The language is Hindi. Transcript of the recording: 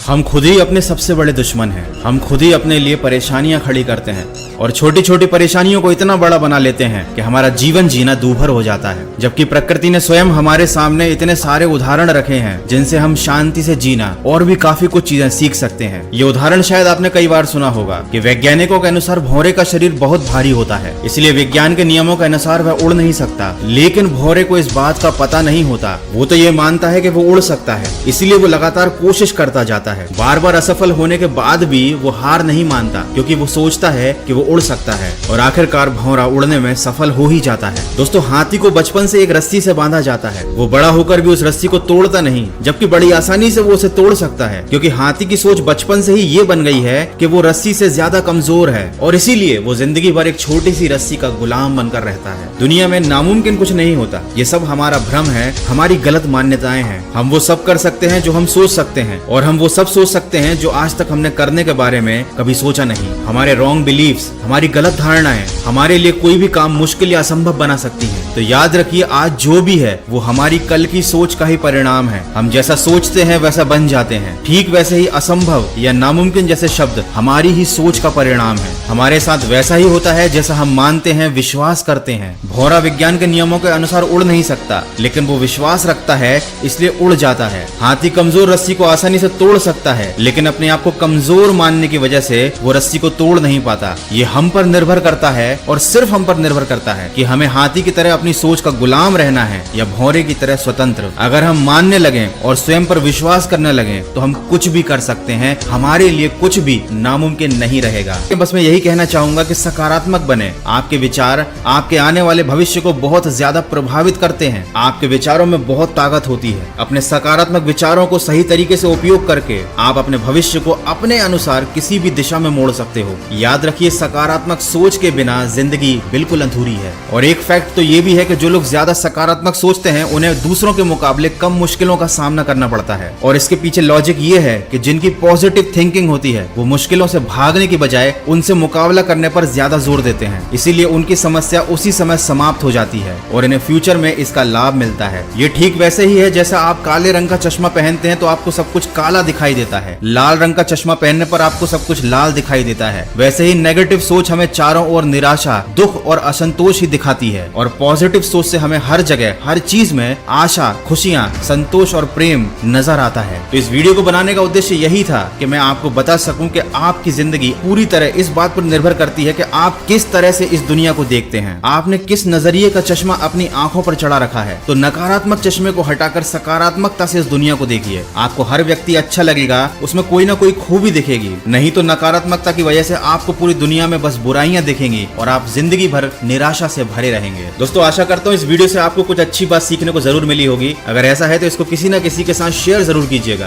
हम खुद ही अपने सबसे बड़े दुश्मन हैं। हम खुद ही अपने लिए परेशानियां खड़ी करते हैं और छोटी छोटी परेशानियों को इतना बड़ा बना लेते हैं कि हमारा जीवन जीना दूभर हो जाता है। जबकि प्रकृति ने स्वयं हमारे सामने इतने सारे उदाहरण रखे हैं जिनसे हम शांति से जीना और भी काफी कुछ चीजें सीख सकते हैं। ये उदाहरण शायद आपने कई बार सुना होगा कि वैज्ञानिकों के अनुसार भौरे का शरीर बहुत भारी होता है, इसलिए विज्ञान के नियमों के अनुसार वह उड़ नहीं सकता। लेकिन भौरे को इस बात का पता नहीं होता। वो तो ये मानता है कि वो उड़ सकता है, इसलिए वो लगातार कोशिश करता जाता है। बार बार असफल होने के बाद भी वो हार नहीं मानता, क्योंकि वो सोचता है कि वो उड़ सकता है और आखिरकार भौरा उड़ने में सफल हो ही जाता है। दोस्तों, हाथी को बचपन से एक रस्सी से बांधा जाता है। वो बड़ा होकर भी उस रस्सी को तोड़ता नहीं, जबकि बड़ी आसानी से वो उसे तोड़ सकता है, क्योंकि हाथी की सोच बचपन से ही ये बन गई है कि वो रस्सी से ज्यादा कमजोर है और इसीलिए वो जिंदगी भर एक छोटी सी रस्सी का गुलाम बनकर रहता है। दुनिया में नामुमकिन कुछ नहीं होता, ये सब हमारा भ्रम है, हमारी गलत मान्यताएं हैं। हम वो सब कर सकते हैं जो हम सोच सकते हैं, और हम वो सब सोच सकते हैं जो आज तक हमने करने के बारे में कभी सोचा नहीं। हमारे रॉन्ग बिलीव्स, हमारी गलत धारणाएं हमारे लिए कोई भी काम मुश्किल या असंभव बना सकती हैं। तो याद रखिए, आज जो भी है वो हमारी कल की सोच का ही परिणाम है। हम जैसा सोचते हैं वैसा बन जाते हैं। ठीक वैसे ही असंभव या नामुमकिन जैसे शब्द हमारी ही सोच का परिणाम है। हमारे साथ वैसा ही होता है जैसा हम मानते हैं, विश्वास करते हैं। भौरा विज्ञान के नियमों के अनुसार उड़ नहीं सकता, लेकिन वो विश्वास रखता है, इसलिए उड़ जाता है। हाथी कमजोर रस्सी को आसानी से तोड़ सकता है, लेकिन अपने आप को कमजोर मानने की वजह से वो रस्सी को तोड़ नहीं पाता। ये हम पर निर्भर करता है, और सिर्फ हम पर निर्भर करता है कि हमें हाथी की तरह अपनी सोच का गुलाम रहना है या भौरे की तरह स्वतंत्र। अगर हम मानने लगे और स्वयं पर विश्वास करने लगे तो हम कुछ भी कर सकते हैं। हमारे लिए कुछ भी नामुमकिन नहीं रहेगा। बस मैं यही कहना चाहूंगा कि सकारात्मक बने। आपके विचार आपके आने वाले भविष्य को बहुत ज्यादा प्रभावित करते हैं। आपके विचारों में बहुत ताकत होती है। अपने सकारात्मक विचारों को सही तरीके से उपयोग करके आप अपने भविष्य को अपने अनुसार किसी भी दिशा में मोड़ सकते हो। याद रखिए, सकारात्मक सोच के बिना जिंदगी बिल्कुल अधूरी है। और एक फैक्ट तो ये भी है कि जो लोग ज्यादा सकारात्मक सोचते हैं उन्हें दूसरों के मुकाबले कम मुश्किलों का सामना करना पड़ता है। और इसके पीछे लॉजिक ये है कि जिनकी पॉजिटिव थिंकिंग होती है वो मुश्किलों से भागने की बजाय उनसे मुकाबला करने पर ज्यादा जोर देते हैं। इसीलिए उनकी समस्या उसी समय समाप्त हो जाती है और इन्हें फ्यूचर में इसका लाभ मिलता है। ये ठीक वैसे ही है जैसा आप काले रंग का चश्मा पहनते हैं तो आपको सब कुछ काला दिखाई देता है। लाल रंग का चश्मा पहनने पर आपको सब कुछ लाल दिखाई देता है। वैसे ही नेगेटिव सोच हमें चारों ओर निराशा, दुख और असंतोष ही दिखाती है, और पॉजिटिव सोच से हमें हर जगह हर चीज में आशा, खुशियां, संतोष और प्रेम नजर आता है। तो इस वीडियो को बनाने का उद्देश्य यही था कि मैं आपको बता सकूं कि आपकी जिंदगी पूरी तरह इस बात पर निर्भर करती है कि आप किस तरह से इस दुनिया को देखते हैं। आपने किस नजरिए का चश्मा अपनी आंखों पर चढ़ा रखा है। तो नकारात्मक चश्मे को हटाकर सकारात्मकता से इस दुनिया को देखिए। आपको हर व्यक्ति अच्छा लगेगा, उसमें कोई ना कोई खूबी दिखेगी। नहीं तो नकारात्मकता की वजह से आपको पूरी दुनिया में बस बुराइयां दिखेंगी और आप जिंदगी भर निराशा से भरे रहेंगे। दोस्तों, आशा करता हूँ इस वीडियो से आपको कुछ अच्छी बात सीखने को जरूर मिली होगी। अगर ऐसा है तो इसको किसी न किसी के साथ शेयर जरूर कीजिएगा।